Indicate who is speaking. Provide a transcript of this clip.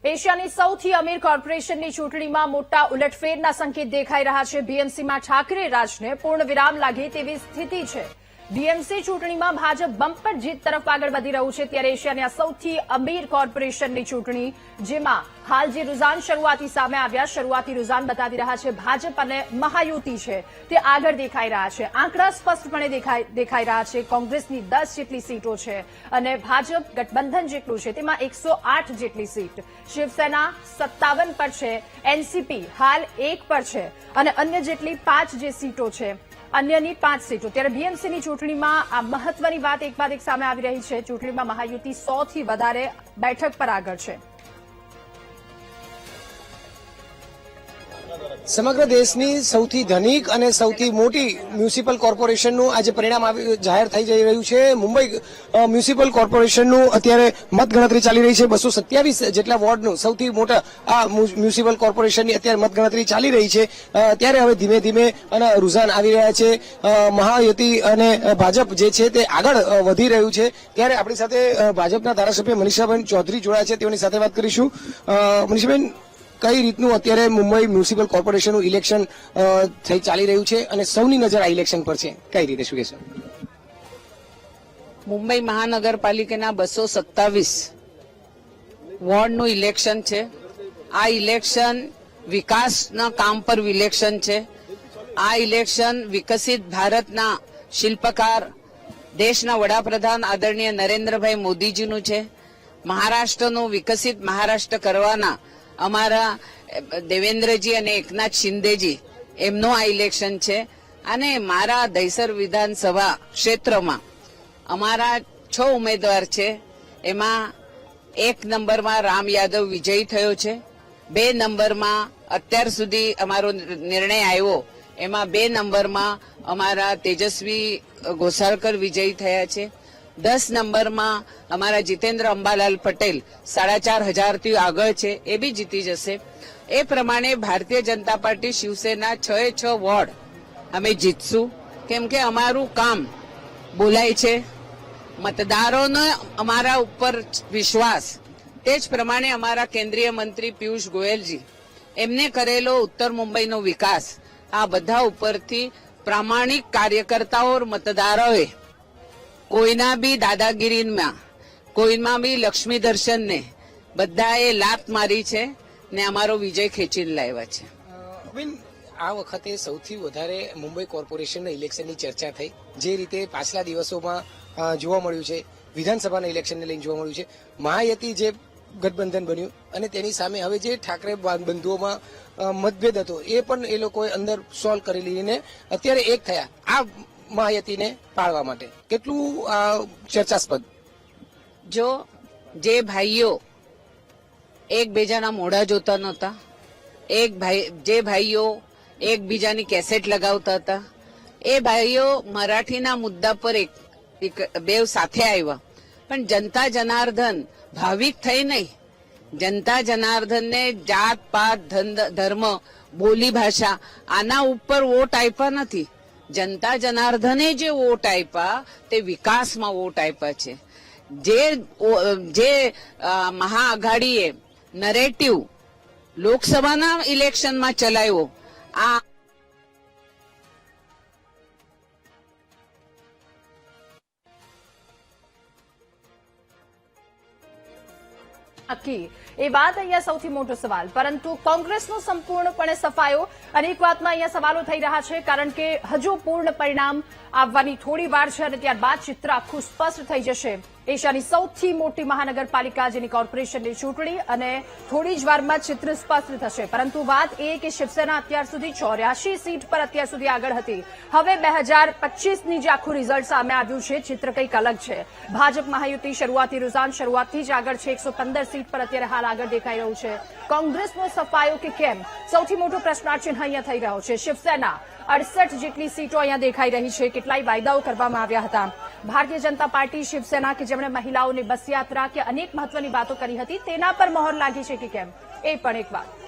Speaker 1: એશિયાની સૌથી અમીર કોર્પોરેશનની ચૂંટણીમાં મોટા ઉલટફેરના સંકેત દેખાઈ રહ્યા છે. બીએમસીમાં ઠાકરે રાજને પૂર્ણ વિરામ લાગે તેવી સ્થિતિ છે. બીએમસી ચૂંટણીમાં ભાજપ બમ્પર જીત તરફ આગળ વધી રહ્યું છે, ત્યારે એશિયાની આ સૌથી અમીર કોર્પોરેશનની ચૂંટણી, જેમાં હાલ જે રૂઝાન શરૂઆતી સામે આવ્યા, શરૂઆતી રૂઝાન બતાવી રહ્યા છે ભાજપ અને મહાયુતિ છે તે આગળ દેખાઈ રહ્યા છે. આંકડા સ્પષ્ટપણે દેખાઈ રહ્યા છે. કોંગ્રેસની 10 જેટલી સીટો છે અને ભાજપ ગઠબંધન જેટલું છે તેમાં 108 જેટલી સીટ, શિવસેના 57 પર છે, એનસીપી હાલ 1 પર છે અને અન્ય જેટલી 5 જે સીટો છે, અન્યની 5 સીટો. ત્યારે બીએમસીની ચૂંટણીમાં આ મહત્વની વાત એક બાદ એક સામે આવી રહી છે. ચૂંટણીમાં મહાયુતિ 100 થી વધારે બેઠક પર આગળ છે.
Speaker 2: સમગ્ર દેશની સૌથી ધનિક અને સૌથી મોટી મ્યુનિસિપલ કોર્પોરેશનનું આજે પરિણામ જાહેર થઈ જઈ રહ્યું છે. મુંબઈ મ્યુનિસિપલ કોર્પોરેશનનું અત્યારે મતગણતરી ચાલી રહી છે. 227 જેટલા વોર્ડનું સૌથી મોટા આ મ્યુનિસિપલ કોર્પોરેશનની અત્યારે મતગણતરી ચાલી રહી છે. ત્યારે હવે ધીમે ધીમે રૂઝાન આવી રહ્યા છે. મહાયુતિ અને ભાજપ જે છે તે આગળ વધી રહ્યું છે. ત્યારે આપણી સાથે ભાજપના ધારાસભ્ય મનીષાબેન ચૌધરી જોડાયા છે, તેઓની સાથે વાત કરીશું. મનીષાબેન, કઈ રીતનું અત્યારે મુંબઈ મ્યુનિસિપલ કોર્પોરેશનનું ઇલેક્શન ચાલી રહ્યું છે અને સૌની નજર આ ઇલેક્શન પર છે, કઈ રીતે શું કહેશો?
Speaker 3: મુંબઈ મહાનગરપાલિકાના 227 વોર્ડનું ઇલેક્શન છે. આ ઇલેક્શન વિકાસના કામ પર ઇલેક્શન છે. આ ઇલેક્શન વિકસિત ભારતના શિલ્પકાર, દેશના વડાપ્રધાન આદરણીય નરેન્દ્રભાઈ મોદીજીનું છે. મહારાષ્ટ્રનું વિકસિત મહારાષ્ટ્ર કરવાના અમારા દેવેન્દ્રજી અને એકનાથ શિંદેજી એમનું આ ઇલેક્શન છે. અને મારા દહીસર વિધાનસભા ક્ષેત્રમાં અમારા 6 ઉમેદવાર છે. એમાં 1 નંબરમાં રામ યાદવ વિજયી થયો છે. 2 નંબરમાં અત્યાર સુધી અમારો નિર્ણય આવ્યો એમાં 2 નંબરમાં અમારા તેજસ્વી ઘોસાળકર વિજયી થયા છે. 10 નંબરમાં અમારા જીતેન્દ્ર અંબાલાલ પટેલ 4,500 થી આગળ છે, એ બી જીતી જશે. એ પ્રમાણે ભારતીય જનતા પાર્ટી શિવસેના 6 વોર્ડ અમે જીતશું, કેમ કે અમારું કામ બોલાય છે. મતદારોનો અમારા ઉપર વિશ્વાસ, તે જ પ્રમાણે અમારા કેન્દ્રીય મંત્રી પિયુષ ગોયલજી એમને કરેલો ઉત્તર મુંબઈનો વિકાસ, આ બધા ઉપરથી પ્રામાણિક કાર્યકર્તાઓ મતદારોએ કોઈના બી દાદાગીરીમાં, કોઈમાં બી લક્ષ્મી દર્શનને બધાએ લાત મારી છે ને અમારો વિજય ખેંચીને લાવ્યા છે.
Speaker 2: આ વખતે સૌથી વધારે મુંબઈ કોર્પોરેશનના ઇલેક્શનની ચર્ચા થઈ, જે રીતે પાછલા દિવસોમાં જોવા મળ્યું છે, વિધાનસભાના ઇલેક્શનને લઈને જોવા મળ્યું છે. મહાયુતિ જે ગઠબંધન બન્યું અને તેની સામે હવે જે ઠાકરે બંધુઓમાં મતભેદ હતો એ પણ એ લોકોએ અંદર સોલ્વ કરી લઈને અત્યારે એક થયા. આ મહાયુતિને પાળવા માટે કેટલું ચર્ચાસ્પદ?
Speaker 3: જો જે ભાઈઓ એકબીજાના મોઢા જોતા નહોતા, જે ભાઈઓ એકબીજાની કેસેટ લગાવતા હતા, એ ભાઈઓ મરાઠીના મુદ્દા પર બે સાથે આવ્યા. પણ જનતા જનાર્દન ભાવિક થઈ નહીં. જનતા જનાર્દનને જાત પાત, ધર્મ, બોલી ભાષા આના ઉપર વોટ આપ્યા નથી. જનતા જનાર્દને જે વોટ આપ્યા તે વિકાસમાં વોટ આપ્યા છે. જે મહાઆઘાડીએ નરેટિવ લોકસભાના ઇલેક્શનમાં ચલાવ્યો, આ
Speaker 1: એ વાત અહીંયા સૌથી મોટો સવાલ. પરંતુ કોંગ્રેસનો સંપૂર્ણપણે સફાયો, અને એક વાતમાં અહીંયા સવાલો થઈ રહ્યા છે, કારણ કે હજુ પૂર્ણ પરિણામ આવવાની થોડી વાર છે અને ત્યારબાદ ચિત્ર આખું સ્પષ્ટ થઈ જશે. એશિયાની સૌથી મોટી મહાનગરપાલિકા જેની કોર્પોરેશનની ચૂંટણી, અને થોડી જ વારમાં ચિત્ર સ્પષ્ટ થશે. પરંતુ વાત એ કે શિવસેના અત્યાર સુધી 84 સીટ પર અત્યાર સુધી આગળ હતી. હવે 2025ની જે આખું રિઝલ્ટ સામે આવ્યું છે, ચિત્ર કંઈક અલગ છે. ભાજપ મહાયુતિ શરૂઆતી રૂઝાન શરૂઆતથી જ આગળ છે. 115 સીટ પર અત્યારે હાલ આગળ દેખાઈ રહ્યું છે. કોંગ્રેસનો સફાયો કે કેમ, સૌથી મોટો પ્રશ્નાર્થ અહીંયા થઈ રહ્યો છે. શિવસેના 68 જેટલી સીટો અહીંયા દેખાઈ રહી છે. કેટલાય વાયદાઓ કરવામાં આવ્યા હતા. ભારતીય જનતા પાર્ટી, શિવસેના કે જેમણે મહિલાઓની બસ યાત્રા કે અનેક મહત્વની વાતો કરી હતી, તેના પર મહોર લાગી છે કે કેમ, એ પણ એક વાત.